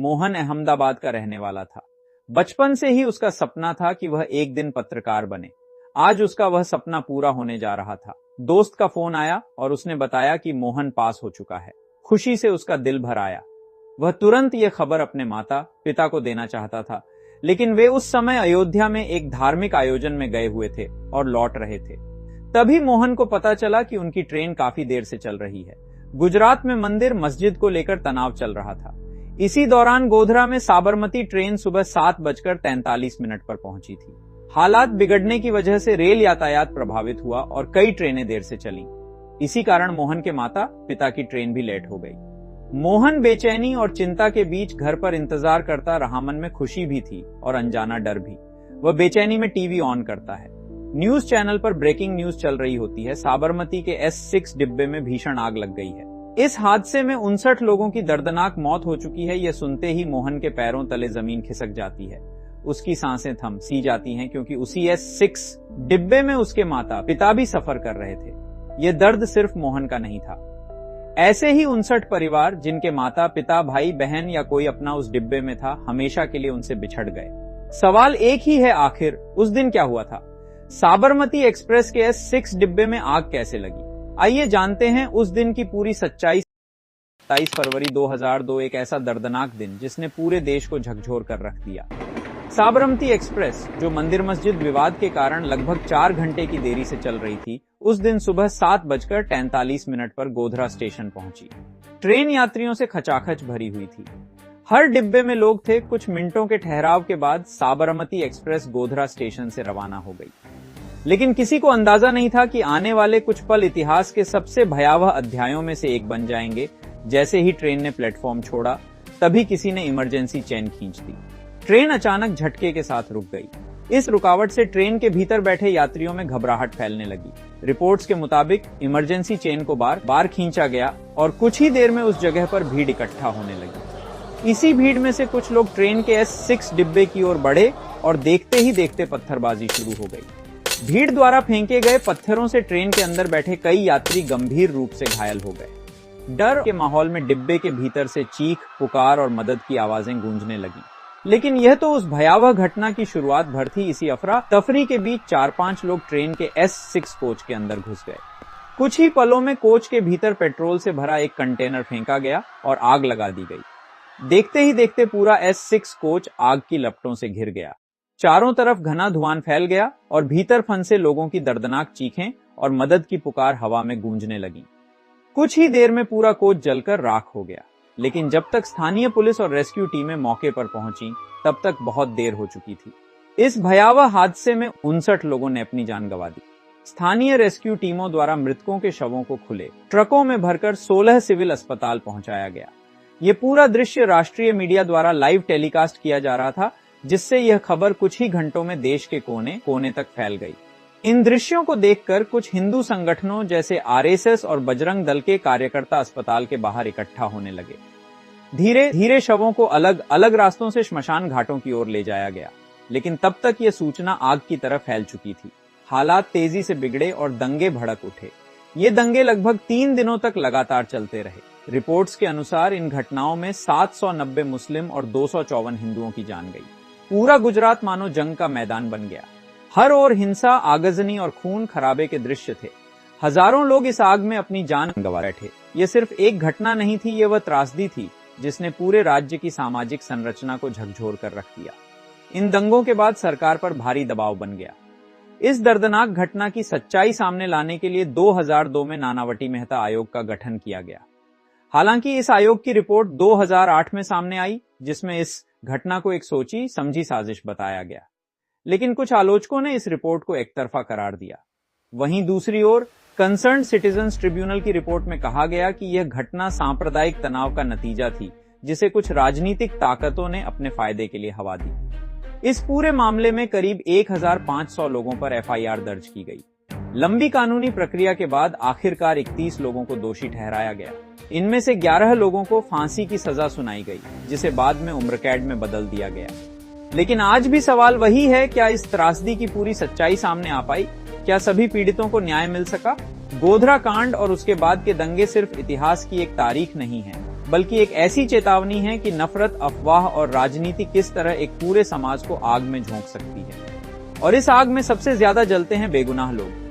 मोहन अहमदाबाद का रहने वाला था। बचपन से ही उसका सपना था कि वह एक दिन पत्रकार बने। आज उसका वह सपना पूरा होने जा रहा था। दोस्त का फोन आया और उसने बताया कि मोहन पास हो चुका है। खुशी से उसका दिल भर आया। वह तुरंत यह खबर अपने माता पिता को देना चाहता था, लेकिन वे उस समय अयोध्या में एक धार्मिक आयोजन में गए हुए थे और लौट रहे थे। तभी मोहन को पता चला कि उनकी ट्रेन काफी देर से चल रही है। गुजरात में मंदिर मस्जिद को लेकर तनाव चल रहा था। इसी दौरान गोधरा में साबरमती ट्रेन सुबह 7:43 पर पहुंची थी। हालात बिगड़ने की वजह से रेल यातायात प्रभावित हुआ और कई ट्रेनें देर से चलीं। इसी कारण मोहन के माता पिता की ट्रेन भी लेट हो गई। मोहन बेचैनी और चिंता के बीच घर पर इंतजार करता रहा। मन में खुशी भी थी और अनजाना डर भी। वह बेचैनी में टीवी ऑन करता है। न्यूज चैनल पर ब्रेकिंग न्यूज चल रही होती है। साबरमती के S6 डिब्बे में भीषण आग लग गई है। इस हादसे में 59 लोगों की दर्दनाक मौत हो चुकी है। यह सुनते ही मोहन के पैरों तले जमीन खिसक जाती है। उसकी सांसें थम सी जाती हैं, क्योंकि उसी S6 डिब्बे में उसके माता पिता भी सफर कर रहे थे। यह दर्द सिर्फ मोहन का नहीं था। ऐसे ही 59 परिवार जिनके माता पिता भाई बहन या कोई अपना उस डिब्बे में था, हमेशा के लिए उनसे बिछड़ गए। सवाल एक ही है, आखिर उस दिन क्या हुआ था? साबरमती एक्सप्रेस के S6 डिब्बे में आग कैसे लगी? आइए जानते हैं उस दिन की पूरी सच्चाई। 27 फरवरी 2002 एक ऐसा दर्दनाक दिन जिसने पूरे देश को झकझोर कर रख दिया। साबरमती एक्सप्रेस, जो मंदिर मस्जिद विवाद के कारण लगभग 4 घंटे की देरी से चल रही थी, उस दिन सुबह 7:43 पर गोधरा स्टेशन पहुंची। ट्रेन यात्रियों से खचाखच भरी हुई थी। हर डिब्बे में लोग थे। कुछ मिनटों के ठहराव के बाद साबरमती एक्सप्रेस गोधरा स्टेशन से रवाना हो गई। लेकिन किसी को अंदाजा नहीं था कि आने वाले कुछ पल इतिहास के सबसे भयावह अध्यायों में से एक बन जाएंगे। जैसे ही ट्रेन ने प्लेटफॉर्म छोड़ा, तभी किसी ने इमरजेंसी चेन खींच दी। ट्रेन अचानक झटके के साथ रुक गई। इस रुकावट से ट्रेन के भीतर बैठे यात्रियों में घबराहट फैलने लगी। रिपोर्ट्स के मुताबिक इमरजेंसी चेन को बार बार खींचा गया और कुछ ही देर में उस जगह पर भीड़ इकट्ठा होने लगी। इसी भीड़ में से कुछ लोग ट्रेन के S6 डिब्बे की ओर बढ़े और देखते ही देखते पत्थरबाजी शुरू हो गई। भीड़ द्वारा फेंके गए पत्थरों से ट्रेन के अंदर बैठे कई यात्री गंभीर रूप से घायल हो गए। डर के माहौल में डिब्बे के भीतर से चीख पुकार और मदद की आवाजें गूंजने लगी। लेकिन यह तो उस भयावह घटना की शुरुआत भर थी। इसी अफरा तफरी के बीच 4-5 लोग ट्रेन के S6 कोच के अंदर घुस गए। कुछ ही पलों में कोच के भीतर पेट्रोल से भरा एक कंटेनर फेंका गया और आग लगा दी गई। देखते ही देखते पूरा S6 कोच आग की लपटों से घिर गया। चारों तरफ घना धुआं फैल गया और भीतर फंसे लोगों की दर्दनाक चीखें और मदद की पुकार हवा में गूंजने लगी। कुछ ही देर में पूरा कोच जलकर राख हो गया। लेकिन जब तक स्थानीय पुलिस और रेस्क्यू टीमें मौके पर पहुंची, तब तक बहुत देर हो चुकी थी। इस भयावह हादसे में 59 लोगों ने अपनी जान गंवा दी। स्थानीय रेस्क्यू टीमों द्वारा मृतकों के शवों को खुले ट्रकों में भरकर 16 सिविल अस्पताल पहुंचाया गया। ये पूरा दृश्य राष्ट्रीय मीडिया द्वारा लाइव टेलीकास्ट किया जा रहा था, जिससे यह खबर कुछ ही घंटों में देश के कोने कोने तक फैल गई। इन दृश्यों को देखकर कुछ हिंदू संगठनों जैसे RSS और बजरंग दल के कार्यकर्ता अस्पताल के बाहर इकट्ठा होने लगे। धीरे धीरे शवों को अलग अलग रास्तों से श्मशान घाटों की ओर ले जाया गया। लेकिन तब तक यह सूचना आग की तरह फैल चुकी थी। हालात तेजी से बिगड़े और दंगे भड़क उठे। ये दंगे लगभग 3 दिनों तक लगातार चलते रहे। रिपोर्ट्स के अनुसार इन घटनाओं में 790 मुस्लिम और 254 हिंदुओं की जान गई। पूरा गुजरात मानो जंग का मैदान बन गया। हर ओर हिंसा, आगजनी और खून खराबे के दृश्य थे। हजारों लोग इस आग में अपनी जान गंवा बैठे। ये सिर्फ एक घटना नहीं थी, ये वह त्रासदी थी जिसने पूरे राज्य की सामाजिक संरचना को झकझोर कर रख दिया। इन दंगों के बाद सरकार पर भारी दबाव बन गया। इस दर्दनाक घटना की सच्चाई सामने लाने के लिए 2002 में नानावटी मेहता आयोग का गठन किया गया। हालांकि इस आयोग की रिपोर्ट 2008 में सामने आई, जिसमें इस घटना को एक सोची समझी साजिश बताया गया। लेकिन कुछ आलोचकों ने इस रिपोर्ट को एकतरफा करार दिया। वहीं दूसरी ओर कंसर्न सिटीजन्स ट्रिब्यूनल की रिपोर्ट में कहा गया कि यह घटना सांप्रदायिक तनाव का नतीजा थी, जिसे कुछ राजनीतिक ताकतों ने अपने फायदे के लिए हवा दी। इस पूरे मामले में करीब 1500 लोगों पर FIR दर्ज की गई। लंबी कानूनी प्रक्रिया के बाद आखिरकार 31 लोगों को दोषी ठहराया गया। इनमें से 11 लोगों को फांसी की सजा सुनाई गई, जिसे बाद में उम्र कैद में बदल दिया गया। लेकिन आज भी सवाल वही है, क्या इस त्रासदी की पूरी सच्चाई सामने आ पाई? क्या सभी पीड़ितों को न्याय मिल सका? गोधरा कांड और उसके बाद के दंगे सिर्फ इतिहास की एक तारीख नहीं है, बल्कि एक ऐसी चेतावनी है कि नफरत, अफवाह और राजनीति किस तरह एक पूरे समाज को आग में झोंक सकती है। और इस आग में सबसे ज्यादा जलते हैं बेगुनाह लोग।